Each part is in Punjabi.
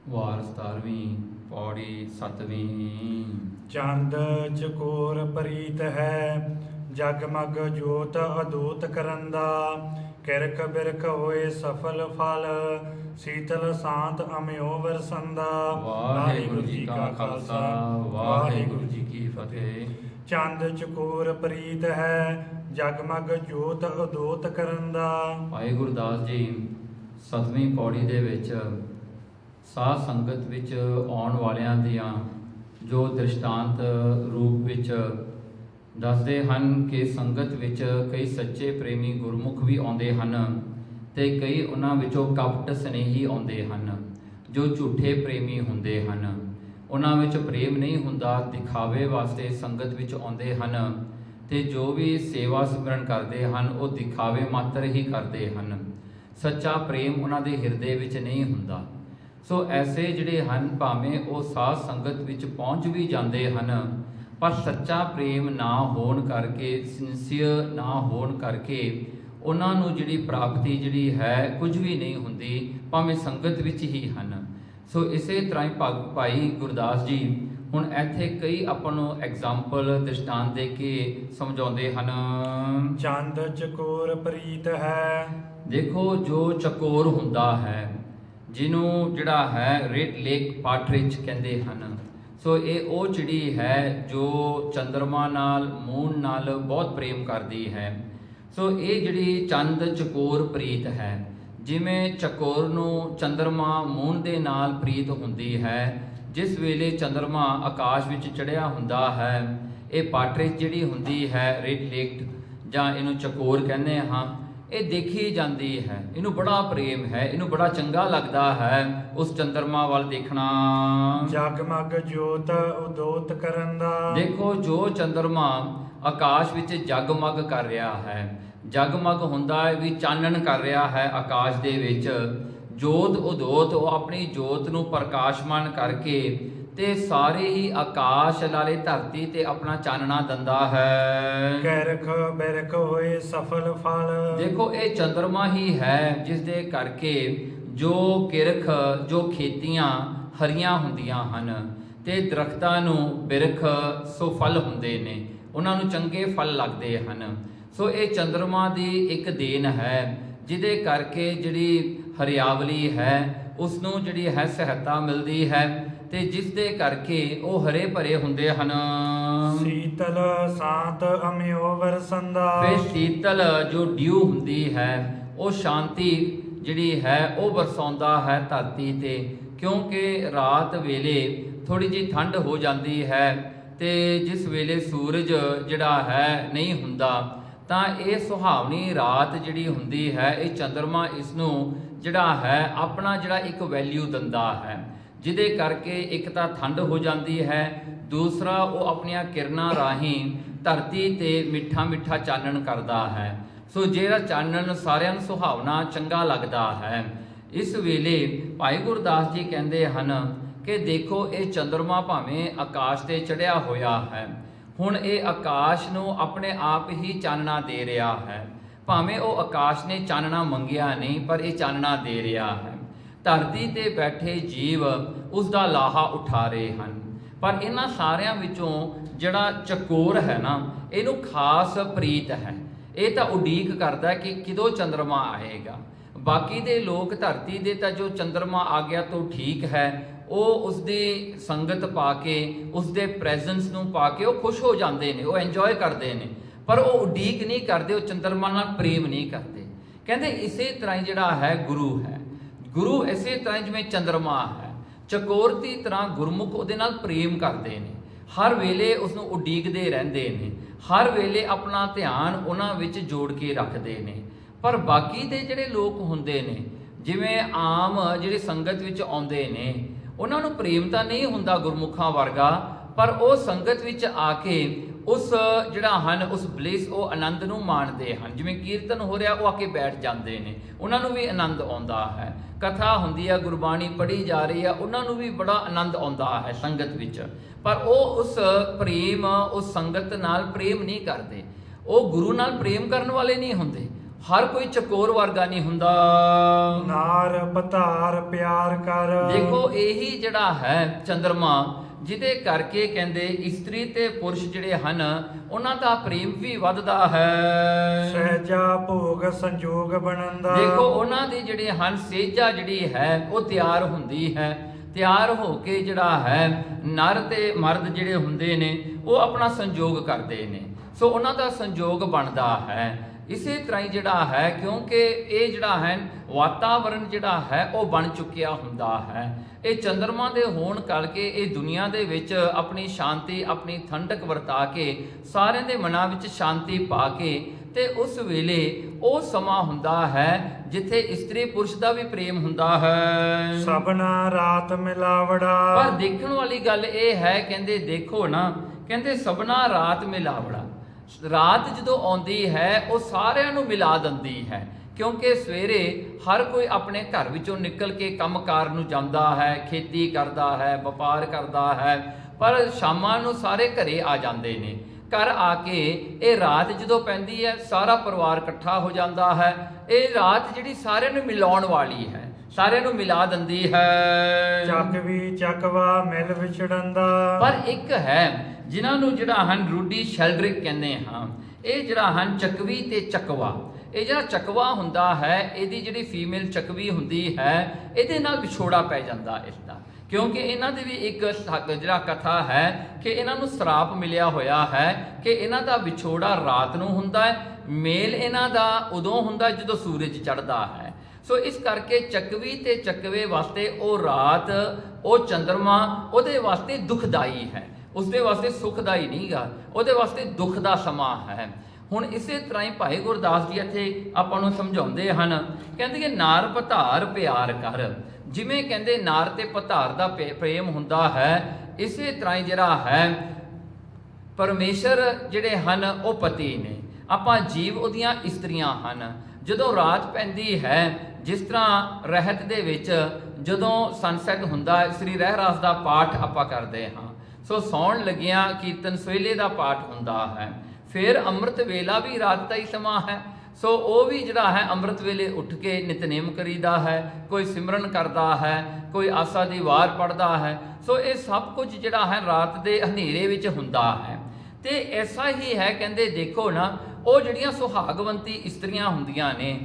ਵਾਰ 17ਵੀਂ ਪੌੜੀ 7ਵੀਂ। ਚੰਦ ਚਕੋਰ ਪ੍ਰੀਤ ਹੈ, ਜਗਮਗ ਜੋਤ ਅਦੂਤ ਕਰੰਦਾ। ਕਿਰਕ ਬਿਰਕ ਹੋਏ ਸਫਲ ਫਲ, ਸੀਤਲ ਸਾਂਤ ਅਮਿਓ ਵਰਸੰਦਾ। ਵਾਹਿਗੁਰੂ ਜੀ ਕਾ ਖਾਲਸਾ, ਵਾਹਿਗੁਰੂ ਜੀ ਕੀ ਫਤਿਹ। ਚੰਦ ਚਕੋਰ ਪ੍ਰੀਤ ਹੈ, ਜਗਮਗ ਜੋਤ ਅਦੂਤ ਕਰੰਦਾ। ਭਾਈ ਗੁਰਦਾਸ ਜੀ 7ਵੀਂ ਪੌੜੀ ਦੇ ਵਿੱਚ ਸਾਧ ਸੰਗਤ ਵਿੱਚ ਆਉਣ ਵਾਲਿਆਂ ਦੀਆਂ ਜੋ ਦ੍ਰਿਸ਼ਟਾਂਤ ਰੂਪ ਵਿੱਚ ਦੱਸਦੇ ਹਨ ਕਿ ਸੰਗਤ ਵਿੱਚ ਕਈ ਸੱਚੇ ਪ੍ਰੇਮੀ ਗੁਰਮੁਖ ਵੀ ਆਉਂਦੇ ਹਨ ਤੇ ਕਈ ਉਹਨਾਂ ਵਿੱਚੋਂ ਕਪਟ ਸਨੇਹੀ ਆਉਂਦੇ ਹਨ ਜੋ ਝੂਠੇ ਪ੍ਰੇਮੀ ਹੁੰਦੇ ਹਨ। ਉਹਨਾਂ ਵਿੱਚ ਪ੍ਰੇਮ ਨਹੀਂ ਹੁੰਦਾ, ਦਿਖਾਵੇ ਵਾਸਤੇ ਸੰਗਤ ਵਿੱਚ ਆਉਂਦੇ ਹਨ ਤੇ ਜੋ ਵੀ ਸੇਵਾ ਸਿਮਰਨ ਕਰਦੇ ਹਨ ਉਹ ਦਿਖਾਵੇ ਮਾਤਰ ਹੀ ਕਰਦੇ ਹਨ। ਸੱਚਾ ਪ੍ਰੇਮ ਉਹਨਾਂ ਦੇ ਹਿਰਦੇ ਵਿੱਚ ਨਹੀਂ ਹੁੰਦਾ। ਸੋ ਐਸੇ ਜਿਹੜੇ ਹਨ ਭਾਵੇਂ ਉਹ ਸਾਧ ਸੰਗਤ ਵਿੱਚ ਪਹੁੰਚ ਵੀ ਜਾਂਦੇ ਹਨ, ਪਰ ਸੱਚਾ ਪ੍ਰੇਮ ਨਾ ਹੋਣ ਕਰਕੇ, ਸਿੰਸੀਅਰ ਨਾ ਹੋਣ ਕਰਕੇ ਉਹਨਾਂ ਨੂੰ ਜਿਹੜੀ ਪ੍ਰਾਪਤੀ ਜਿਹੜੀ ਹੈ ਕੁਝ ਵੀ ਨਹੀਂ ਹੁੰਦੀ, ਭਾਵੇਂ ਸੰਗਤ ਵਿੱਚ ਹੀ ਹਨ। ਸੋ ਇਸੇ ਤਰ੍ਹਾਂ ਹੀ ਭਾਈ ਗੁਰਦਾਸ ਜੀ ਹੁਣ ਇੱਥੇ ਕਈ ਆਪਾਂ ਨੂੰ ਐਗਜ਼ਾਮਪਲ ਦ੍ਰਿਸ਼ਟਾਂਤ ਦੇ ਕੇ ਸਮਝਾਉਂਦੇ ਹਨ। ਚੰਦ ਚਕੋਰ ਪ੍ਰੀਤ ਹੈ। ਦੇਖੋ ਜੋ ਚਕੋਰ ਹੁੰਦਾ ਹੈ, ਜਿਹਨੂੰ ਜਿਹੜਾ ਹੈ ਰੈਡ ਲੇਕ ਪਾਟਰਿਚ ਕਹਿੰਦੇ ਹਨ। ਸੋ ਇਹ ਉਹ ਚਿੜੀ ਹੈ ਜੋ ਚੰਦਰਮਾ ਨਾਲ, ਮੂਨ ਨਾਲ ਬਹੁਤ ਪ੍ਰੇਮ ਕਰਦੀ ਹੈ। ਸੋ ਇਹ ਜਿਹੜੀ ਚੰਦ ਚਕੋਰ ਪ੍ਰੀਤ ਹੈ, ਜਿਵੇਂ ਚਕੋਰ ਨੂੰ ਚੰਦਰਮਾ ਮੂਨ ਦੇ ਨਾਲ ਪ੍ਰੀਤ ਹੁੰਦੀ ਹੈ। ਜਿਸ ਵੇਲੇ ਚੰਦਰਮਾ ਆਕਾਸ਼ ਵਿੱਚ ਚੜ੍ਹਿਆ ਹੁੰਦਾ ਹੈ, ਇਹ ਪਾਟਰਿਚ ਜਿਹੜੀ ਹੁੰਦੀ ਹੈ ਰੈਡ ਲੇਕਡ ਜਾਂ ਇਹਨੂੰ ਚਕੋਰ ਕਹਿੰਦੇ ਹਾਂ, ਇਹ ਦੇਖੀ ਜਾਂਦੀ ਹੈ। ਇਹਨੂੰ ਬੜਾ ਪ੍ਰੇਮ ਹੈ, ਇਹਨੂੰ ਬੜਾ ਚੰਗਾ ਲੱਗਦਾ ਹੈ ਉਸ ਚੰਦਰਮਾ ਵੱਲ ਦੇਖਣਾ। ਜਗਮਗ ਜੋਤ ਉਦੋਤ ਕਰੰਦਾ। ਦੇਖੋ ਜੋ ਚੰਦਰਮਾ ਆਕਾਸ਼ ਵਿੱਚ ਜਗਮਗ ਕਰ ਰਿਹਾ ਹੈ, ਜਗਮਗ ਹੁੰਦਾ ਹੈ ਵੀ ਚਾਨਣ ਕਰ ਰਿਹਾ ਹੈ ਆਕਾਸ਼ ਦੇ ਵਿੱਚ। ਜੋਤ ਉਦੋਤ, ਉਹ ਆਪਣੀ ਜੋਤ ਨੂੰ ਪ੍ਰਕਾਸ਼ਮਾਨ ਕਰਕੇ ਤੇ ਸਾਰੇ ਹੀ ਆਕਾਸ਼ ਲਾਲੇ ਧਰਤੀ ਤੇ ਆਪਣਾ ਚਾਨਣਾ ਦਿੰਦਾ ਹੈ। ਕਿਰਕ ਬਿਰਕ ਹੋਏ ਸਫਲ ਫਲ। ਦੇਖੋ ਇਹ ਚੰਦਰਮਾ ਹੀ ਹੈ ਜਿਸ ਦੇ ਕਰਕੇ ਜੋ ਕਿਰਖ, ਜੋ ਖੇਤੀਆਂ ਹਰੀਆਂ ਹੁੰਦੀਆਂ ਹਨ ਤੇ ਦਰਖਤਾਂ ਨੂੰ ਬਿਰਖ ਸੋ ਫਲ ਹੁੰਦੇ ਨੇ, ਉਹਨਾਂ ਨੂੰ ਚੰਗੇ ਫਲ ਲੱਗਦੇ ਹਨ। ਸੋ ਇਹ ਚੰਦਰਮਾ ਦੀ ਇੱਕ ਦੇਣ ਹੈ ਜਿਹਦੇ ਕਰਕੇ ਜਿਹੜੀ ਹਰਿਆਵਲੀ ਹੈ ਉਸ ਨੂੰ ਜਿਹੜੀ ਹੈ ਸਹਾਇਤਾ ਮਿਲਦੀ ਹੈ ਤੇ ਜਿਸ ਦੇ ਕਰਕੇ ਉਹ ਹਰੇ ਭਰੇ ਹੁੰਦੇ ਹਨ। ਸੀਤਲ ਸਾਂਤ ਅਮਿਓ ਵਰਸੰਦਾ। ਫਿਰ ਸੀਤਲ ਜੋ ਡਿਊ ਹੁੰਦੀ ਹੈ ਉਹ ਸ਼ਾਂਤੀ ਜਿਹੜੀ ਹੈ ਉਹ ਵਰਸਾਉਂਦਾ ਹੈ ਧਰਤੀ ਤੇ, ਕਿਉਂਕਿ ਰਾਤ ਵੇਲੇ ਥੋੜੀ ਜਿਹੀ ਠੰਡ ਹੋ ਜਾਂਦੀ ਹੈ ਤੇ ਜਿਸ ਵੇਲੇ ਸੂਰਜ ਜਿਹੜਾ ਹੈ ਨਹੀਂ ਹੁੰਦਾ ਤਾਂ ਇਹ ਸੁਹਾਵਣੀ ਰਾਤ ਜਿਹੜੀ ਹੁੰਦੀ ਹੈ, ਇਹ ਚੰਦਰਮਾ ਇਸ ਨੂੰ ਜਿਹੜਾ ਹੈ ਆਪਣਾ ਜਿਹੜਾ ਇੱਕ ਵੈਲਿਊ ਦਿੰਦਾ ਹੈ, ਜਿਹਦੇ ਕਰਕੇ ਇੱਕ ਤਾਂ ਠੰਡ ਹੋ ਜਾਂਦੀ ਹੈ, ਦੂਸਰਾ ਉਹ ਆਪਣੀਆਂ ਕਿਰਨਾਂ ਰਾਹੀਂ ਧਰਤੀ ਤੇ ਮਿੱਠਾ ਮਿੱਠਾ ਚਾਨਣ ਕਰਦਾ ਹੈ। ਸੋ ਜਿਹੜਾ ਚਾਨਣ ਸਾਰਿਆਂ ਨੂੰ ਸੁਹਾਵਣਾ ਚੰਗਾ ਲੱਗਦਾ ਹੈ। ਇਸ ਵੇਲੇ ਭਾਈ ਗੁਰਦਾਸ ਜੀ ਕਹਿੰਦੇ ਹਨ ਕਿ ਦੇਖੋ ਇਹ ਚੰਦਰਮਾ ਭਾਵੇਂ ਆਕਾਸ਼ ਤੇ ਚੜ੍ਹਿਆ ਹੋਇਆ ਹੈ, ਹੁਣ ਇਹ ਆਕਾਸ਼ ਨੂੰ ਆਪਣੇ ਆਪ ਹੀ ਚਾਨਣਾ ਦੇ ਰਿਹਾ ਹੈ। ਭਾਵੇਂ ਉਹ ਆਕਾਸ਼ ਨੇ ਚਾਨਣਾ ਮੰਗਿਆ ਨਹੀਂ, ਪਰ ਇਹ ਚਾਨਣਾ ਦੇ ਰਿਹਾ ਹੈ। ਧਰਤੀ ਤੇ ਬੈਠੇ ਜੀਵ ਉਸ ਦਾ ਲਾਹਾ ਉਠਾ ਰਹੇ ਹਨ, ਪਰ ਇਹਨਾਂ ਸਾਰਿਆਂ ਵਿੱਚੋਂ ਜਿਹੜਾ ਚਕੋਰ ਹੈ ਨਾ, ਇਹਨੂੰ ਖਾਸ ਪ੍ਰੀਤ ਹੈ। ਇਹ ਤਾਂ ਉਡੀਕ ਕਰਦਾ ਕਿ ਕਿਦੋਂ ਚੰਦਰਮਾ ਆਏਗਾ। ਬਾਕੀ ਦੇ ਲੋਕ ਧਰਤੀ ਦੇ ਤਾਂ ਜੋ ਚੰਦਰਮਾ ਆ ਗਿਆ ਤਾਂ ਠੀਕ ਹੈ, ਉਹ ਉਸਦੀ ਸੰਗਤ ਪਾ ਕੇ, ਉਸਦੇ ਪ੍ਰੈਜ਼ੈਂਸ ਨੂੰ ਪਾ ਕੇ ਉਹ ਖੁਸ਼ ਹੋ ਜਾਂਦੇ ਨੇ, ਉਹ ਇੰਜੋਏ ਕਰਦੇ ਨੇ, ਪਰ ਉਹ ਉਡੀਕ ਨਹੀਂ ਕਰਦੇ, ਉਹ ਚੰਦਰਮਾ ਨਾਲ ਪ੍ਰੇਮ ਨਹੀਂ ਕਰਦੇ। ਕਹਿੰਦੇ ਇਸੇ ਤਰ੍ਹਾਂ ਹੀ ਜਿਹੜਾ ਹੈ ਗੁਰੂ ਹੈ, ਗੁਰੂ ਇਸੇ ਤਰ੍ਹਾਂ ਜਿਵੇਂ ਚੰਦਰਮਾ ਹੈ, ਚਕੋਰ ਦੀ ਤਰ੍ਹਾਂ ਗੁਰਮੁਖ ਉਹਦੇ ਨਾਲ ਪ੍ਰੇਮ ਕਰਦੇ ਨੇ, ਹਰ ਵੇਲੇ ਉਸ ਨੂੰ ਉਡੀਕਦੇ ਰਹਿੰਦੇ ਨੇ, ਹਰ ਵੇਲੇ ਆਪਣਾ ਧਿਆਨ ਉਹਨਾਂ ਵਿੱਚ ਜੋੜ ਕੇ ਰੱਖਦੇ ਨੇ। ਪਰ ਬਾਕੀ ਦੇ ਜਿਹੜੇ ਲੋਕ ਹੁੰਦੇ ਨੇ, ਜਿਵੇਂ ਆਮ ਜਿਹੜੇ ਸੰਗਤ ਵਿੱਚ ਆਉਂਦੇ ਨੇ, ਉਹਨਾਂ ਨੂੰ ਪ੍ਰੇਮ ਤਾਂ ਨਹੀਂ ਹੁੰਦਾ ਗੁਰਮੁਖਾਂ ਵਰਗਾ, ਪਰ ਉਹ ਸੰਗਤ ਵਿੱਚ ਆ ਕੇ ਉਸ ਜਿਹੜਾ ਹਨ ਉਸ ਬਲਿਸ, ਉਹ ਆਨੰਦ ਨੂੰ ਮਾਣਦੇ ਹਨ। ਜਿਵੇਂ ਕੀਰਤਨ ਹੋ ਰਿਹਾ, ਉਹ ਆ ਕੇ ਬੈਠ ਜਾਂਦੇ ਨੇ, ਉਹਨਾਂ ਨੂੰ ਵੀ ਆਨੰਦ ਆਉਂਦਾ ਹੈ। ਕਥਾ ਹੁੰਦੀ ਹੈ, ਗੁਰਬਾਣੀ ਪੜ੍ਹੀ ਜਾ ਰਹੀ ਹੈ, ਉਹਨਾਂ ਨੂੰ ਵੀ ਬੜਾ ਆਨੰਦ ਆਉਂਦਾ ਹੈ ਸੰਗਤ ਵਿੱਚ, ਪਰ ਉਹ ਉਸ ਪ੍ਰੇਮ, ਉਸ ਸੰਗਤ ਨਾਲ ਪ੍ਰੇਮ ਨਹੀਂ ਕਰਦੇ। ਉਹ ਗੁਰੂ ਨਾਲ ਪ੍ਰੇਮ ਕਰਨ ਵਾਲੇ ਨਹੀਂ ਹੁੰਦੇ, ਹਰ ਕੋਈ ਚਕੋਰ ਵਰਗਾ ਨਹੀਂ ਹੁੰਦਾ। ਨਾਰ ਪਧਾਰ ਪਿਆਰ ਕਰ। ਦੇਖੋ ਇਹੀ ਜਿਹੜਾ ਹੈ ਚੰਦਰਮਾ, ਜਿਹਦੇ ਕਰਕੇ ਕਹਿੰਦੇ ਇਸਤਰੀ ਤੇ ਪੁਰਸ਼ ਜਿਹੜੇ ਹਨ ਉਹਨਾਂ ਦਾ ਪ੍ਰੇਮ ਵੀ ਵੱਧਦਾ ਹੈ। ਸਹਿਜਾ ਭੋਗ ਸੰਜੋਗ ਬਣੰਦਾ। ਦੇਖੋ ਉਹਨਾਂ ਦੀ ਜਿਹੜੇ ਹਨ ਸੇਜਾ ਜਿਹੜੀ ਹੈ ਉਹ ਤਿਆਰ ਹੁੰਦੀ ਹੈ। ਤਿਆਰ ਹੋ ਕੇ ਜਿਹੜਾ ਹੈ ਨਰ ਤੇ ਮਰਦ ਜਿਹੜੇ ਹੁੰਦੇ ਨੇ ਉਹ ਆਪਣਾ ਸੰਜੋਗ ਕਰਦੇ ਨੇ, ਸੋ ਉਹਨਾਂ ਦਾ ਸੰਜੋਗ ਬਣਦਾ ਹੈ। ਇਸੇ ਤਰ੍ਹਾਂ ਹੀ ਜਿਹੜਾ ਹੈ, ਕਿਉਂਕਿ ਇਹ ਜਿਹੜਾ ਹੈ ਵਾਤਾਵਰਣ ਜਿਹੜਾ ਹੈ ਉਹ ਬਣ ਚੁੱਕਿਆ ਹੁੰਦਾ ਹੈ। ਇਹ ਚੰਦਰਮਾ ਦੇ ਹੋਣ ਕਰਕੇ ਇਹ ਦੁਨੀਆ ਦੇ ਵਿੱਚ ਆਪਣੀ ਸ਼ਾਂਤੀ, ਆਪਣੀ ਠੰਡਕ ਵਰਤਾ ਕੇ ਸਾਰਿਆਂ ਦੇ ਮਨਾਂ ਵਿੱਚ ਸ਼ਾਂਤੀ ਪਾ ਕੇ, ਤੇ ਉਸ ਵੇਲੇ ਉਹ ਸਮਾਂ ਹੁੰਦਾ ਹੈ ਜਿੱਥੇ ਇਸਤਰੀ ਪੁਰਸ਼ ਦਾ ਵੀ ਪ੍ਰੇਮ ਹੁੰਦਾ ਹੈ। ਸਭਨਾ ਰਾਤ ਮਿਲਾਵੜਾ। ਪਰ ਦੇਖਣ ਵਾਲੀ ਗੱਲ ਇਹ ਹੈ, ਕਹਿੰਦੇ ਦੇਖੋ ਨਾ, ਕਹਿੰਦੇ ਸਭਨਾ ਰਾਤ ਮਿਲਾਵੜਾ। ਰਾਤ ਜਦੋਂ ਆਉਂਦੀ ਹੈ ਉਹ ਸਾਰਿਆਂ ਨੂੰ ਮਿਲਾ ਦਿੰਦੀ ਹੈ, ਕਿਉਂਕਿ ਸਵੇਰੇ ਹਰ ਕੋਈ ਆਪਣੇ ਘਰ ਵਿੱਚੋਂ ਨਿਕਲ ਕੇ ਕੰਮਕਾਰ ਨੂੰ ਜਾਂਦਾ ਹੈ, ਖੇਤੀ ਕਰਦਾ ਹੈ, ਵਪਾਰ ਕਰਦਾ ਹੈ, ਪਰ ਸ਼ਾਮਾਂ ਨੂੰ ਸਾਰੇ ਘਰੇ ਆ ਜਾਂਦੇ ਨੇ। ਘਰ ਆ ਕੇ ਇਹ ਰਾਤ ਜਦੋਂ ਪੈਂਦੀ ਹੈ ਸਾਰਾ ਪਰਿਵਾਰ ਇਕੱਠਾ ਹੋ ਜਾਂਦਾ ਹੈ। ਇਹ ਰਾਤ ਜਿਹੜੀ ਸਾਰਿਆਂ ਨੂੰ ਮਿਲਾਉਣ ਵਾਲੀ ਹੈ, ਸਾਰਿਆਂ ਨੂੰ ਮਿਲਾ ਦਿੰਦੀ ਹੈ। ਚੱਕਵੀ ਚੱਕਵਾ ਮਿਲ ਵਿਛੜੰਦਾ। ਪਰ ਇੱਕ ਹੈ ਜਿਨ੍ਹਾਂ ਨੂੰ ਜਿਹੜਾ ਹਨ ਰੂਡੀ ਸ਼ੈਲਡਰਿਕ ਕਹਿੰਦੇ ਹਾਂ, ਇਹ ਜਿਹੜਾ ਹਨ ਚੱਕਵੀ ਤੇ ਚੱਕਵਾ। ਇਹ ਜਿਹੜਾ ਚੱਕਵਾ ਹੁੰਦਾ ਹੈ, ਇਹਦੀ ਜਿਹੜੀ ਫੀਮੇਲ ਚੱਕਵੀ ਹੁੰਦੀ ਹੈ, ਇਹਦੇ ਨਾਲ ਵਿਛੋੜਾ ਪੈ ਜਾਂਦਾ ਇਸਦਾ, ਕਿਉਂਕਿ ਇਹਨਾਂ ਦੀ ਵੀ ਇੱਕ ਜਿਹੜਾ ਕਥਾ ਹੈ ਕਿ ਇਹਨਾਂ ਨੂੰ ਸਰਾਪ ਮਿਲਿਆ ਹੋਇਆ ਹੈ ਕਿ ਇਹਨਾਂ ਦਾ ਵਿਛੋੜਾ ਰਾਤ ਨੂੰ ਹੁੰਦਾ ਹੈ, ਮੇਲ ਇਹਨਾਂ ਦਾ ਉਦੋਂ ਹੁੰਦਾ ਜਦੋਂ ਸੂਰਜ ਚੜ੍ਹਦਾ ਹੈ। ਸੋ ਇਸ ਕਰਕੇ ਚੱਕਵੀ ਤੇ ਚੱਕਵੇ ਵਾਸਤੇ ਉਹ ਰਾਤ, ਉਹ ਚੰਦਰਮਾ ਉਹਦੇ ਵਾਸਤੇ ਦੁਖਦਾਈ ਹੈ, ਉਸਦੇ ਵਾਸਤੇ ਸੁਖਦਾਈ ਨਹੀਂਗਾ, ਉਹਦੇ ਵਾਸਤੇ ਦੁੱਖ ਦਾ ਸਮਾਂ ਹੈ। ਹੁਣ ਇਸੇ ਤਰ੍ਹਾਂ ਹੀ ਭਾਈ ਗੁਰਦਾਸ ਜੀ ਇੱਥੇ ਆਪਾਂ ਨੂੰ ਸਮਝਾਉਂਦੇ ਹਨ, ਕਹਿੰਦੇ ਕਿ ਨਾਰ ਪਧਾਰ ਪਿਆਰ ਕਰ। ਜਿਵੇਂ ਕਹਿੰਦੇ ਨਾਰ ਤੇ ਪਧਾਰ ਦਾ ਪ੍ਰੇਮ ਹੁੰਦਾ ਹੈ, ਇਸੇ ਤਰ੍ਹਾਂ ਹੀ ਜਿਹੜਾ ਹੈ ਪਰਮੇਸ਼ਰ ਜਿਹੜੇ ਹਨ ਉਹ ਪਤੀ ਨੇ, ਆਪਾਂ ਜੀਵ ਉਹਦੀਆਂ ਇਸਤਰੀਆਂ ਹਨ। ਜਦੋਂ ਰਾਤ ਪੈਂਦੀ ਹੈ, ਜਿਸ ਤਰ੍ਹਾਂ ਰਹਿਤ ਦੇ ਵਿੱਚ ਜਦੋਂ ਸਨਸੈਟ ਹੁੰਦਾ, ਸ੍ਰੀ ਰਹਿਰਾਸ ਦਾ ਪਾਠ ਆਪਾਂ ਕਰਦੇ ਹਾਂ, ਸੋ ਸੌਣ ਲੱਗਿਆਂ ਕੀਰਤਨ ਸਵੇਲੇ ਦਾ ਪਾਠ ਹੁੰਦਾ ਹੈ। ਫਿਰ ਅੰਮ੍ਰਿਤ ਵੇਲਾ ਵੀ ਰਾਤ ਦਾ ਹੀ ਸਮਾਂ ਹੈ, ਸੋ ਉਹ ਵੀ ਜਿਹੜਾ ਹੈ ਅੰਮ੍ਰਿਤ ਵੇਲੇ ਉੱਠ ਕੇ ਨਿਤਨੇਮ ਕਰੀਦਾ ਹੈ, ਕੋਈ ਸਿਮਰਨ ਕਰਦਾ ਹੈ, ਕੋਈ ਆਸਾ ਦੀ ਵਾਰ ਪੜ੍ਹਦਾ ਹੈ। ਸੋ ਇਹ ਸਭ ਕੁਝ ਜਿਹੜਾ ਹੈ ਰਾਤ ਦੇ ਹਨੇਰੇ ਵਿੱਚ ਹੁੰਦਾ ਹੈ। ਤੇ ਐਸਾ ਹੀ ਹੈ, ਕਹਿੰਦੇ ਦੇਖੋ ਨਾ, ਉਹ ਜਿਹੜੀਆਂ ਸੁਹਾਗਵੰਤੀ ਇਸਤਰੀਆਂ ਹੁੰਦੀਆਂ ਨੇ,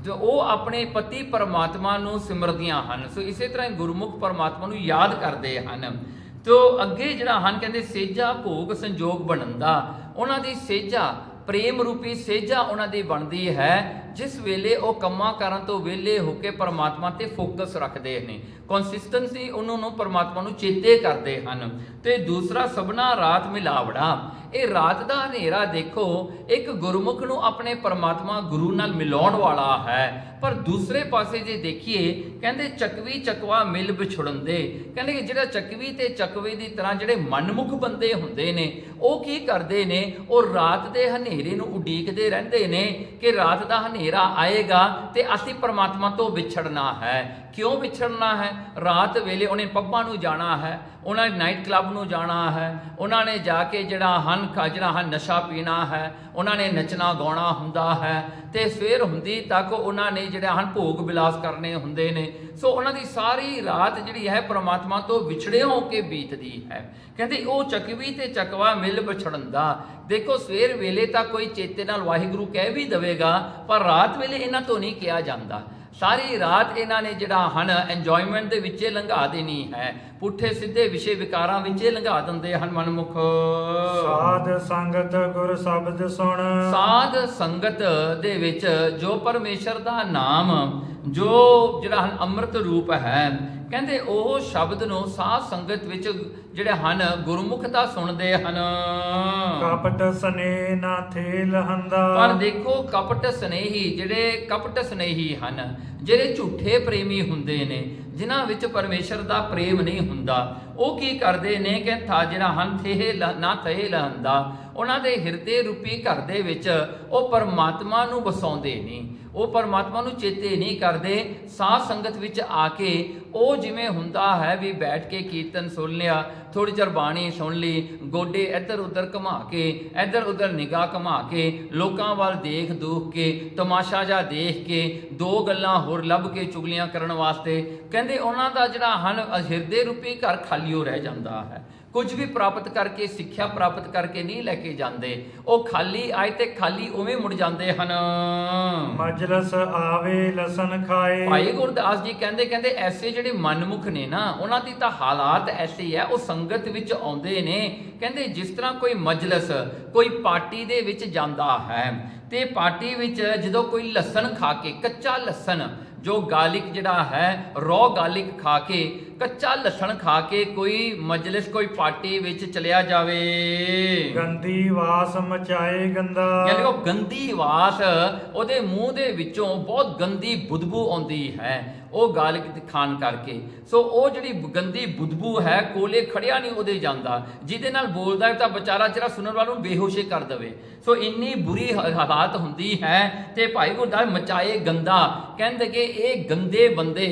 ਜੋ ਉਹ ਆਪਣੇ ਪਤੀ ਪਰਮਾਤਮਾ ਨੂੰ ਸਿਮਰਦੀਆਂ ਹਨ। ਸੋ ਇਸੇ ਤਰ੍ਹਾਂ ਗੁਰਮੁਖ ਪਰਮਾਤਮਾ ਨੂੰ ਯਾਦ ਕਰਦੇ ਹਨ। ਤੋ ਅੱਗੇ ਜਿਹੜਾ ਹਨ ਕਹਿੰਦੇ ਸੇਜਾ ਭੋਗ ਸੰਜੋਗ ਬਣਦਾ, ਉਹਨਾਂ ਦੀ ਸੇਜਾ ਪ੍ਰੇਮ ਰੂਪੀ ਸੇਜਾ ਉਹਨਾਂ ਦੀ ਬਣਦੀ ਹੈ, ਜਿਸ ਵੇਲੇ ਉਹ ਕੰਮਾਂ ਕਰਨ ਤੋਂ ਵਿਹਲੇ ਹੋ ਕੇ ਪਰਮਾਤਮਾ ਤੇ ਫੋਕਸ ਰੱਖਦੇ ਨੇ, ਕੰਸਿਸਟੈਂਸੀ ਉਹਨਾਂ ਨੂੰ ਪਰਮਾਤਮਾ ਨੂੰ ਚੇਤੇ ਕਰਦੇ ਹਨ। ਤੇ ਦੂਸਰਾ ਸਭਨਾ ਰਾਤ ਮਿਲਾਵੜਾ। ਇਹ ਰਾਤ ਦਾ ਹਨੇਰਾ ਦੇਖੋ ਇੱਕ ਗੁਰਮੁਖ ਨੂੰ ਆਪਣੇ ਪਰਮਾਤਮਾ ਗੁਰੂ ਨਾਲ ਮਿਲਾਉਣ ਵਾਲਾ ਹੈ, ਪਰ ਦੂਸਰੇ ਪਾਸੇ ਜੇ ਦੇਖੀਏ ਕਹਿੰਦੇ ਚੱਕਵੀ ਚੱਕਵਾ ਮਿਲ ਵਿਛੜੰਦੇ। ਕਹਿੰਦੇ ਕਿ ਜਿਹੜਾ ਚੱਕਵੀ ਤੇ ਚੱਕਵੇ ਦੀ ਤਰ੍ਹਾਂ ਜਿਹੜੇ ਮਨਮੁਖ ਬੰਦੇ ਹੁੰਦੇ ਨੇ, ਉਹ ਕੀ ਕਰਦੇ ਨੇ, ਉਹ ਰਾਤ ਦੇ ਹਨੇਰੇ ਨੂੰ ਉਡੀਕਦੇ ਰਹਿੰਦੇ ਨੇ ਕਿ ਰਾਤ ਦਾ ਹਨੇਰਾ ਆਏਗਾ ਤੇ ਅਸੀਂ ਪਰਮਾਤਮਾ ਤੋਂ ਵਿਛੜਨਾ ਹੈ। ਕਿਉਂ ਵਿਛੜਨਾ ਹੈ? ਰਾਤ ਵੇਲੇ ਉਹਨੇ ਪੱਬਾਂ ਨੂੰ ਜਾਣਾ ਹੈ, ਉਹਨਾਂ ਨੇ ਨਾਈਟ ਕਲੱਬ ਨੂੰ ਜਾਣਾ ਹੈ, ਉਹਨਾਂ ਨੇ ਜਾ ਕੇ ਜਿਹੜਾ ਨਸ਼ਾ ਪੀਣਾ ਹੈ, ਉਹਨਾਂ ਨੇ ਨੱਚਣਾ ਗਾਉਣਾ ਹੁੰਦਾ ਹੈ, ਤੇ ਸਵੇਰ ਹੁੰਦੀ ਤੱਕ ਉਹਨਾਂ ਨੇ ਜਿਹੜਾ ਭੋਗ ਵਿਲਾਸ ਕਰਨੇ ਹੁੰਦੇ ਨੇ। ਸੋ ਉਹਨਾਂ ਦੀ ਸਾਰੀ ਰਾਤ ਜਿਹੜੀ ਹੈ ਪਰਮਾਤਮਾ ਤੋਂ ਵਿਛੜੇ ਹੋ ਕੇ ਬੀਤਦੀ ਹੈ। ਕਹਿੰਦੇ ਉਹ ਚੱਕਵੀ ਤੇ ਚੱਕਵਾ ਮਿਲ ਵਿਛੜੰਦਾ। ਦੇਖੋ ਸਵੇਰ ਵੇਲੇ ਤਾਂ ਕੋਈ ਚੇਤੇ ਨਾਲ ਵਾਹਿਗੁਰੂ ਕਹਿ ਵੀ ਦੇਵੇਗਾ, ਪਰ ਰਾਤ ਵੇਲੇ ਇਹਨਾਂ ਤੋਂ ਨਹੀਂ ਕਿਹਾ ਜਾਂਦਾ। ਸਾਰੀ ਰਾਤ ਇਹਨਾਂ ਨੇ ਜਿਹੜਾ ਹਨ ਇੰਜੋਇਮੈਂਟ ਦੇ ਵਿੱਚੇ ਲੰਘਾ ਦੇਣੀ ਹੈ, ਪੁੱਠੇ ਸਿੱਧੇ ਵਿਸ਼ੇ ਵਿਕਾਰਾਂ ਵਿੱਚੇ ਲੰਘਾ ਦਿੰਦੇ ਹਨ ਮਨਮੁਖ। ਸਾਧ ਸੰਗਤ ਗੁਰ ਸ਼ਬਦ ਸੁਣ। ਸਾਧ ਸੰਗਤ ਦੇ ਵਿੱਚ ਜੋ ਪਰਮੇਸ਼ਰ ਦਾ ਨਾਮ, ਜੋ ਜਿਹੜਾ ਅੰਮ੍ਰਿਤ ਰੂਪ ਹੈ, ਕਹਿੰਦੇ ਉਹ ਸ਼ਬਦ ਨੂੰ ਸਾਧ ਸੰਗਤ ਵਿੱਚ ਜਿਹੜੇ ਹਨ ਗੁਰਮੁਖਤਾ ਸੁਣਦੇ ਹਨ। ਕਪਟ ਸਨੇਹ ਨਾ ਥੇਲ ਹੰਦਾ। ਪਰ ਦੇਖੋ ਕਪਟ ਸਨੇਹੀ, ਜਿਹੜੇ ਕਪਟ ਸਨੇਹੀ ਹਨ, ਜਿਹੜੇ ਝੂਠੇ ਪ੍ਰੇਮੀ ਹੁੰਦੇ ਨੇ, ਜਿਨ੍ਹਾਂ ਵਿੱਚ ਪਰਮੇਸ਼ਰ ਦਾ ਪ੍ਰੇਮ ਨਹੀਂ ਹੁੰਦਾ, ਉਹ ਕੀ ਕਰਦੇ ਨੇ ਕਿ ਜਿਹੜਾ ਹਨ ਥੇ ਨਾ ਥੇ ਲਹੰਦਾ, ਉਹਨਾਂ ਦੇ ਹਿਰਦੇ ਰੂਪੀ ਘਰ ਦੇ ਵਿੱਚ ਉਹ ਪਰਮਾਤਮਾ ਨੂੰ ਵਸਾਉਂਦੇ ਨਹੀਂ, ਉਹ ਪਰਮਾਤਮਾ ਨੂੰ ਚੇਤੇ ਨਹੀਂ ਕਰਦੇ। ਸਾਧ ਸੰਗਤ ਵਿੱਚ ਆ ਕੇ ਉਹ ਜਿਵੇਂ ਹੁੰਦਾ ਹੈ ਵੀ ਬੈਠ ਕੇ ਕੀਰਤਨ ਸੁਣ ਲਿਆ, ਥੋੜੀ ਚਿਰ ਬਾਣੀ ਸੁਣ ਲਈ, ਗੋਡੇ ਇੱਧਰ ਉੱਧਰ ਘੁਮਾ ਕੇ, ਇੱਧਰ ਉੱਧਰ ਨਿਗਾਹ ਘੁਮਾ ਕੇ, ਲੋਕਾਂ ਵੱਲ ਦੇਖ ਦੂਖ ਕੇ, ਤਮਾਸ਼ਾ ਜਿਹਾ ਦੇਖ ਕੇ, ਦੋ ਗੱਲਾਂ ਹੋਰ ਲੱਭ ਕੇ ਚੁਗਲੀਆਂ ਕਰਨ ਵਾਸਤੇ, ਕਹਿੰਦੇ ਉਹਨਾਂ ਦਾ ਜਿਹੜਾ ਹਨ ਹਿਰਦੇ ਰੂਪੀ ਘਰ ਖਾਲੀ ਹੋ ਰਹਿ ਜਾਂਦਾ ਹੈ। ਕੁਝ ਵੀ ਪ੍ਰਾਪਤ ਕਰਕੇ, ਸਿੱਖਿਆ ਪ੍ਰਾਪਤ ਕਰਕੇ ਨਹੀਂ ਲੈ ਕੇ ਜਾਂਦੇ, ਉਹ ਖਾਲੀ ਆਏ ਤੇ ਖਾਲੀ ਉਵੇਂ ਮੁੜ ਜਾਂਦੇ ਹਨ। ਮਜਲਸ ਆਵੇ ਲਸਣ ਖਾਏ। ਭਾਈ ਗੁਰਦਾਸ ਜੀ ਕਹਿੰਦੇ ਐਸੇ ਜਿਹੜੇ ਮਨਮੁਖ ਨੇ ਨਾ, ਉਹਨਾਂ ਦੀ ਤਾਂ ਹਾਲਾਤ ਐਸੀ ਹੈ, ਉਹ ਸੰਗਤ ਵਿੱਚ ਆਉਂਦੇ ਨੇ। ਕਹਿੰਦੇ ਜਿਸ ਤਰ੍ਹਾਂ ਕੋਈ ਮਜਲਸ, ਕੋਈ ਪਾਰਟੀ ਦੇ ਵਿੱਚ ਜਾਂਦਾ ਹੈ ਤੇ ਪਾਰਟੀ ਵਿੱਚ ਜਦੋਂ ਕੋਈ ਲਸਣ ਖਾ ਕੇ, ਕੱਚਾ ਲਸਣ ਜੋ ਗਾਲਿਕ ਜਿਹੜਾ ਹੈ, ਰੋ ਗਾਲਿਕ ਖਾ ਕੇ, ਕੱਚਾ ਲਸਣ ਖਾ ਕੇ ਕੋਈ ਮਜਲਿਸ, ਕੋਈ ਪਾਰਟੀ ਵਿੱਚ ਚਲਿਆ ਜਾਵੇ, ਗੰਦੀ ਵਾਸ ਮਚਾਏ ਗੰਦਾ। ਯਾਨੀ ਉਹ ਗੰਦੀ ਵਾਸ, ਉਹਦੇ ਮੂੰਹ ਦੇ ਵਿੱਚੋਂ ਬਹੁਤ ਗੰਦੀ ਬਦਬੂ ਆਉਂਦੀ ਹੈ ਉਹ ਗਾਲਿਕ ਖਾਣ ਕਰਕੇ। ਸੋ ਉਹ ਜਿਹੜੀ ਗੰਦੀ ਬਦਬੂ ਹੈ, ਕੋਲੇ ਖੜਿਆ ਨਹੀਂ ਉਹਦੇ ਜਾਂਦਾ, ਜਿਹਦੇ ਨਾਲ ਬੋਲਦਾ ਤਾਂ ਵਿਚਾਰਾ ਜਿਹੜਾ ਸੁਣਨ ਵਾਲੇ ਨੂੰ ਬੇਹੋਸ਼ੇ ਕਰ ਦੇਵੇ। ਸੋ ਇੰਨੀ ਬੁਰੀ ਹਾਲਾਤ ਹੁੰਦੀ ਹੈ। ਤੇ ਭਾਈ ਗੁਰਦਾਸ ਮਚਾਏ ਗੰਦਾ, ਕਹਿੰਦੇ ਕਿ ਇਹ ਗੰਦੇ ਬੰਦੇ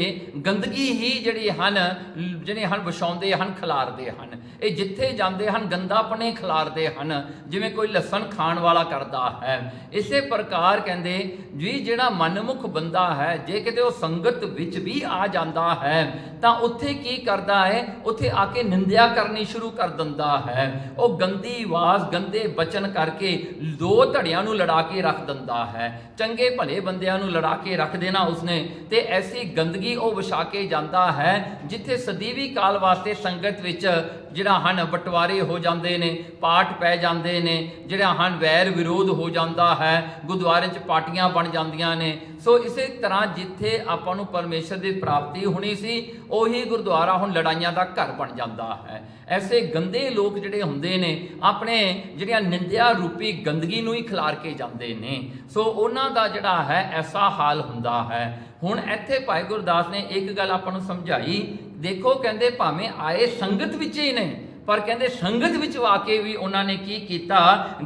ਗੰਦਗੀ ਹੀ ਜਿਹੜੇ ਹਨ ਵਿਛਾਉਂਦੇ ਹਨ, ਖਿਲਾਰਦੇ ਹਨ। ਇਹ ਜਿੱਥੇ ਜਾਂਦੇ ਹਨ ਗੰਦਾਪਣੇ ਖਿਲਾਰਦੇ ਹਨ, ਜਿਵੇਂ ਕੋਈ ਲਸਣ ਖਾਣ ਵਾਲਾ ਕਰਦਾ ਹੈ। ਇਸੇ ਪ੍ਰਕਾਰ ਕਹਿੰਦੇ ਜੀ ਜਿਹੜਾ ਮਨਮੁਖ ਬੰਦਾ ਹੈ, ਜੇ ਕਿਤੇ ਉਹ ਸੰਗਤ ਵਿੱਚ ਵੀ ਆ ਜਾਂਦਾ ਹੈ ਤਾਂ ਉੱਥੇ ਕੀ ਕਰਦਾ ਹੈ, ਉੱਥੇ ਆ ਕੇ ਨਿੰਦਿਆ ਕਰਨੀ ਸ਼ੁਰੂ ਕਰ ਦਿੰਦਾ ਹੈ। ਉਹ ਗੰਦੀ ਆਵਾਜ਼, ਗੰਦੇ ਬਚਨ ਕਰਕੇ ਦੋ ਧੜਿਆਂ ਨੂੰ ਲੜਾ ਕੇ ਰੱਖ ਦਿੰਦਾ ਹੈ। ਚੰਗੇ ਭਲੇ ਬੰਦਿਆਂ ਨੂੰ ਲੜਾ ਕੇ ਰੱਖ ਦੇਣਾ ਉਸਨੇ, ਤੇ ਐਸੀ ਗੰਦਗੀ ਉਹ ਵਿਛਾ ਕੇ ਜਾਂਦਾ ਹੈ ਜਿੱਥੇ ਸਦੀਵੀ ਕਾਲ ਵਾਸਤੇ ਸੰਗਤ ਵਿੱਚ ਜਿਹੜਾ ਹਨ ਬਟਵਾਰੇ ਹੋ ਜਾਂਦੇ ਨੇ, ਪਾਠ ਪੈ ਜਾਂਦੇ ਨੇ, ਜਿਹੜਾ ਹਨ ਵੈਰ ਵਿਰੋਧ ਹੋ ਜਾਂਦਾ ਹੈ, ਗੁਰਦੁਆਰੇ 'ਚ ਪਾਰਟੀਆਂ ਬਣ ਜਾਂਦੀਆਂ ਨੇ। ਸੋ ਇਸੇ ਤਰ੍ਹਾਂ ਜਿੱਥੇ ਆਪਾਂ ਨੂੰ ਪਰਮੇਸ਼ਰ ਦੀ ਪ੍ਰਾਪਤੀ ਹੋਣੀ ਸੀ, ਉਹੀ ਗੁਰਦੁਆਰਾ ਹੁਣ ਲੜਾਈਆਂ ਦਾ ਘਰ ਬਣ ਜਾਂਦਾ ਹੈ। ਐਸੇ ਗੰਦੇ ਲੋਕ ਜਿਹੜੇ ਹੁੰਦੇ ਨੇ, ਆਪਣੇ ਜਿਹੜੀਆਂ ਨਿੰਦਿਆ ਰੂਪੀ ਗੰਦਗੀ ਨੂੰ ਹੀ ਖਿਲਾਰ ਕੇ ਜਾਂਦੇ ਨੇ। ਸੋ ਉਹਨਾਂ ਦਾ ਜਿਹੜਾ ਹੈ ਐਸਾ ਹਾਲ ਹੁੰਦਾ ਹੈ। ਹੁਣ ਇੱਥੇ ਭਾਈ ਗੁਰਦਾਸ ਨੇ ਇੱਕ ਗੱਲ ਆਪਾਂ ਨੂੰ ਸਮਝਾਈ। ਦੇਖੋ ਕਹਿੰਦੇ ਭਾਵੇਂ ਆਏ ਸੰਗਤ ਵਿੱਚ ਹੀ ਨੇ, ਪਰ ਕਹਿੰਦੇ ਸੰਗਤ ਵਿੱਚ ਆ ਕੇ ਵੀ ਉਹਨਾਂ ਨੇ ਕੀ ਕੀਤਾ,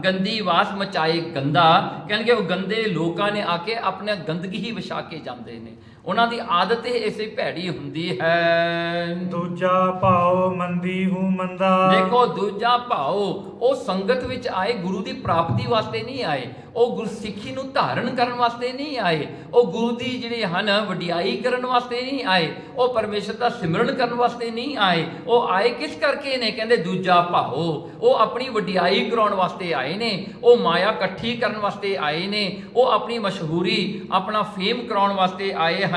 ਗੰਦੀ ਵਾਸ ਮਚਾਏ ਗੰਦਾ। ਕਹਿੰਦੇ ਉਹ ਗੰਦੇ ਲੋਕਾਂ ਨੇ ਆ ਕੇ ਆਪਣੇ ਗੰਦਗੀ ਹੀ ਵਿਛਾ ਕੇ ਜਾਂਦੇ ਨੇ। ਉਹਨਾਂ ਦੀ ਆਦਤ ਇਹ ਐਸੀ ਭੈੜੀ ਹੁੰਦੀ ਹੈ। ਦੂਜਾ ਭਾਉ ਮੰਦੀ ਹੂੰ ਮੰਦਾ। ਦੇਖੋ ਦੂਜਾ ਭਾਉ, ਉਹ ਸੰਗਤ ਵਿੱਚ ਆਏ ਗੁਰੂ ਦੀ ਪ੍ਰਾਪਤੀ ਵਾਸਤੇ ਨਹੀਂ ਆਏ, ਉਹ ਗੁਰਸਿੱਖੀ ਨੂੰ ਧਾਰਨ ਕਰਨ ਵਾਸਤੇ ਨਹੀਂ ਆਏ, ਉਹ ਗੁਰੂ ਦੀ ਜਿਹੜੇ ਹਨ ਵਡਿਆਈ ਕਰਨ ਵਾਸਤੇ ਨਹੀਂ ਆਏ, ਉਹ ਪਰਮੇਸ਼ਰ ਦਾ ਸਿਮਰਨ ਕਰਨ ਵਾਸਤੇ ਨਹੀਂ ਆਏ। ਉਹ ਆਏ ਕਿਸ ਕਰਕੇ ਨੇ? ਕਹਿੰਦੇ ਦੂਜਾ ਭਾਉ, ਉਹ ਆਪਣੀ ਵਡਿਆਈ ਕਰਾਉਣ ਵਾਸਤੇ ਆਏ ਨੇ, ਉਹ ਮਾਇਆ ਇਕੱਠੀ ਕਰਨ ਵਾਸਤੇ ਆਏ ਨੇ, ਉਹ ਆਪਣੀ ਮਸ਼ਹੂਰੀ, ਆਪਣਾ ਫੇਮ ਕਰਾਉਣ ਵਾਸਤੇ ਆਏ ਹਨ।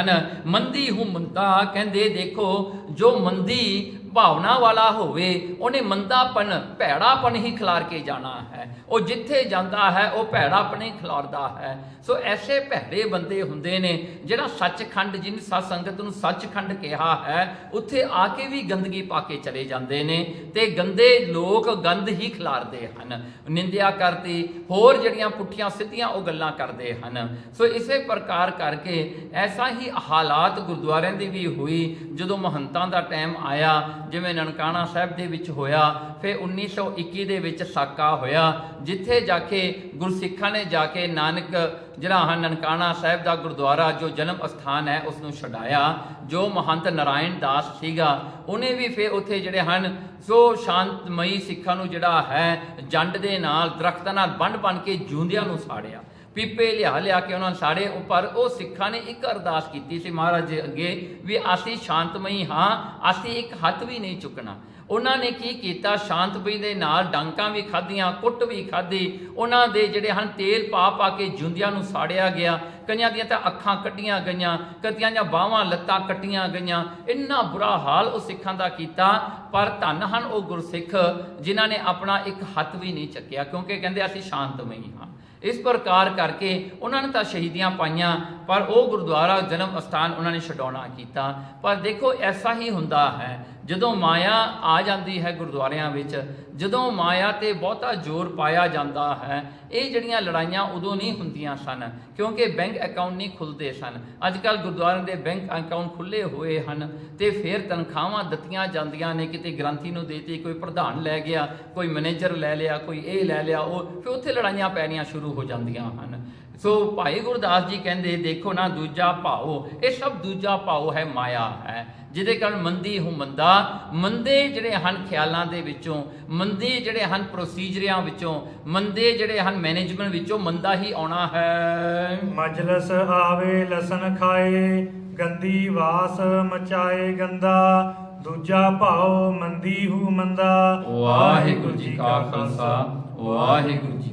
ਮੰਦੀ ਹੂੰ ਮੰਦਾ, ਕਹਿੰਦੇ ਦੇਖੋ ਜੋ ਮੰਦੀ ਭਾਵਨਾ ਵਾਲਾ ਹੋਵੇ ਉਹਨੇ ਮੰਦਾਪਨ, ਭੈੜਾਪਨ ਹੀ ਖਿਲਾਰ ਕੇ ਜਾਣਾ ਹੈ। ਉਹ ਜਿੱਥੇ ਜਾਂਦਾ ਹੈ ਉਹ ਭੈੜਾਪਨ ਹੀ ਖਿਲਾਰਦਾ ਹੈ। ਸੋ ਐਸੇ ਭੈੜੇ ਬੰਦੇ ਹੁੰਦੇ ਨੇ ਜਿਹੜਾ ਸੱਚਖੰਡ, ਜਿਹਨੂੰ ਸਤ ਸੰਗਤ ਨੂੰ ਸੱਚਖੰਡ ਕਿਹਾ ਹੈ, ਉੱਥੇ ਆ ਕੇ ਵੀ ਗੰਦਗੀ ਪਾ ਕੇ ਚਲੇ ਜਾਂਦੇ ਨੇ ਤੇ ਗੰਦੇ ਲੋਕ ਗੰਦ ਹੀ ਖਿਲਾਰਦੇ ਹਨ, ਨਿੰਦਿਆ ਕਰਦੀ, ਹੋਰ ਜਿਹੜੀਆਂ ਪੁੱਠੀਆਂ ਸਿੱਧੀਆਂ ਉਹ ਗੱਲਾਂ ਕਰਦੇ ਹਨ। ਸੋ ਇਸੇ ਪ੍ਰਕਾਰ ਕਰਕੇ ਐਸਾ ਹੀ ਹਾਲਾਤ ਗੁਰਦੁਆਰਿਆਂ ਦੀ ਵੀ ਹੋਈ। ਜਦੋਂ ਮਹੰਤਾਂ ਦਾ ਟਾਈਮ ਆਇਆ, ਜਿਵੇਂ ਨਨਕਾਣਾ ਸਾਹਿਬ ਦੇ ਵਿੱਚ ਹੋਇਆ, ਫਿਰ 1921 ਦੇ ਵਿੱਚ ਸਾਕਾ ਹੋਇਆ, ਜਿੱਥੇ ਜਾ ਕੇ ਗੁਰਸਿੱਖਾਂ ਨੇ ਜਾ ਕੇ ਨਾਨਕ ਜਿਹੜਾ ਨਨਕਾਣਾ ਸਾਹਿਬ ਦਾ ਗੁਰਦੁਆਰਾ ਜੋ ਜਨਮ ਅਸਥਾਨ ਹੈ ਉਸ ਨੂੰ ਛਡਾਇਆ। ਜੋ ਮਹੰਤ ਨਾਰਾਇਣ ਦਾਸ ਸੀਗਾ, ਉਹਨੇ ਵੀ ਫਿਰ ਉੱਥੇ ਜਿਹੜੇ ਹਨ ਸੋ ਸ਼ਾਂਤਮਈ ਸਿੱਖਾਂ ਨੂੰ ਜਿਹੜਾ ਹੈ ਜੰਡ ਦੇ ਨਾਲ, ਦਰਖਤਾਂ ਨਾਲ ਬੰਨ੍ਹ ਕੇ ਜਿਉਂਦਿਆਂ ਨੂੰ ਸਾੜਿਆ, ਪੀਪੇ ਲਿਆ ਕੇ ਉਹਨਾਂ ਸਾੜੇ ਉੱਪਰ। ਉਹ ਸਿੱਖਾਂ ਨੇ ਇੱਕ ਅਰਦਾਸ ਕੀਤੀ ਸੀ ਮਹਾਰਾਜ ਜੀ ਅੱਗੇ ਵੀ ਅਸੀਂ ਸ਼ਾਂਤਮਈ ਹਾਂ, ਅਸੀਂ ਇੱਕ ਹੱਥ ਵੀ ਨਹੀਂ ਚੁੱਕਣਾ। ਉਹਨਾਂ ਨੇ ਕੀ ਕੀਤਾ, ਸ਼ਾਂਤਮਈ ਦੇ ਨਾਲ ਡਾਂਕਾਂ ਵੀ ਖਾਧੀਆਂ, ਕੁੱਟ ਵੀ ਖਾਧੀ, ਉਹਨਾਂ ਦੇ ਜਿਹੜੇ ਹਨ ਤੇਲ ਪਾ ਕੇ ਜਿਉਂਦਿਆਂ ਨੂੰ ਸਾੜਿਆ ਗਿਆ। ਕਈਆਂ ਦੀਆਂ ਤਾਂ ਅੱਖਾਂ ਕੱਟੀਆਂ ਗਈਆਂ, ਕਈਆਂ ਦੀਆਂ ਬਾਹਾਂ ਲੱਤਾਂ ਕੱਟੀਆਂ ਗਈਆਂ। ਇੰਨਾ ਬੁਰਾ ਹਾਲ ਉਹ ਸਿੱਖਾਂ ਦਾ ਕੀਤਾ। ਪਰ ਧੰਨ ਹਨ ਉਹ ਗੁਰਸਿੱਖ ਜਿਨ੍ਹਾਂ ਨੇ ਆਪਣਾ ਇੱਕ ਹੱਥ ਵੀ ਨਹੀਂ ਚੱਕਿਆ, ਕਿਉਂਕਿ ਕਹਿੰਦੇ ਅਸੀਂ ਸ਼ਾਂਤਮਈ ਹਾਂ। ਇਸ ਪ੍ਰਕਾਰ ਕਰਕੇ ਉਹਨਾਂ ਨੇ ਤਾਂ ਸ਼ਹੀਦੀਆਂ ਪਾਈਆਂ, ਪਰ ਉਹ ਗੁਰਦੁਆਰਾ ਜਨਮ ਅਸਥਾਨ ਉਹਨਾਂ ਨੇ ਛਡਾਉਣਾ ਕੀਤਾ। ਪਰ ਦੇਖੋ ਐਸਾ ਹੀ ਹੁੰਦਾ ਹੈ, ਜਦੋਂ ਮਾਇਆ ਆ ਜਾਂਦੀ ਹੈ ਗੁਰਦੁਆਰਿਆਂ ਵਿੱਚ, ਜਦੋਂ ਮਾਇਆ ਤੇ ਬਹੁਤਾ ਜ਼ੋਰ ਪਾਇਆ ਜਾਂਦਾ ਹੈ, ਇਹ ਜਿਹੜੀਆਂ ਲੜਾਈਆਂ ਉਦੋਂ ਨਹੀਂ ਹੁੰਦੀਆਂ ਸਨ ਕਿਉਂਕਿ ਬੈਂਕ ਅਕਾਊਂਟ ਨਹੀਂ ਖੁੱਲ੍ਹਦੇ ਸਨ। ਅੱਜ ਕੱਲ੍ਹ ਗੁਰਦੁਆਰਿਆਂ ਦੇ ਬੈਂਕ ਅਕਾਊਂਟ ਖੁੱਲ੍ਹੇ ਹੋਏ ਹਨ ਤੇ ਫਿਰ ਤਨਖਾਹਾਂ ਦਿੱਤੀਆਂ ਜਾਂਦੀਆਂ ਨੇ, ਕਿਤੇ ਗ੍ਰੰਥੀ ਨੂੰ ਦੇਤੀ, ਕੋਈ ਪ੍ਰਧਾਨ ਲੈ ਗਿਆ, ਕੋਈ ਮੈਨੇਜਰ ਲੈ ਲਿਆ, ਕੋਈ ਇਹ ਲੈ ਲਿਆ, ਉਹ ਫਿਰ ਉੱਥੇ ਲੜਾਈਆਂ ਪੈਣੀਆਂ ਸ਼ੁਰੂ ਹੋ ਜਾਂਦੀਆਂ ਹਨ। ਸੋ ਭਾਈ ਗੁਰਦਾਸ ਜੀ ਕਹਿੰਦੇ ਦੇਖੋ ਨਾ, ਦੂਜਾ ਭਾਉ, ਇਹ ਸਭ ਦੂਜਾ ਭਾਉ ਹੈ, ਮਾਇਆ ਹੈ, ਜਿਹਦੇ ਕਾਰਨ ਮੰਦੀ ਹੂੰ ਮੰਦਾ, ਮੰਦੇ ਜਿਹੜੇ ਹਨ ਖਿਆਲਾਂ ਦੇ ਵਿੱਚੋਂ, ਮੰਦੇ ਜਿਹੜੇ ਹਨ ਪ੍ਰੋਸੀਜਰਾਂ ਵਿੱਚੋਂ, ਮੰਦੇ ਜਿਹੜੇ ਹਨ ਮੈਨੇਜਮੈਂਟ ਵਿੱਚੋਂ ਮੰਦਾ ਹੀ ਆਉਣਾ ਹੈ। ਮਜਲਸ ਆਵੇ ਲਸਣ ਖਾਏ, ਗੰਦੀ ਵਾਸ ਮਚਾਏ ਗੰਦਾ, ਦੂਜਾ ਭਾਉ ਮੰਦੀ ਹੂ ਮੰਦਾ। ਵਾਹਿਗੁਰੂ ਜੀ ਕਾ ਖਾਲਸਾ, ਵਾਹਿਗੁਰੂ ਜੀ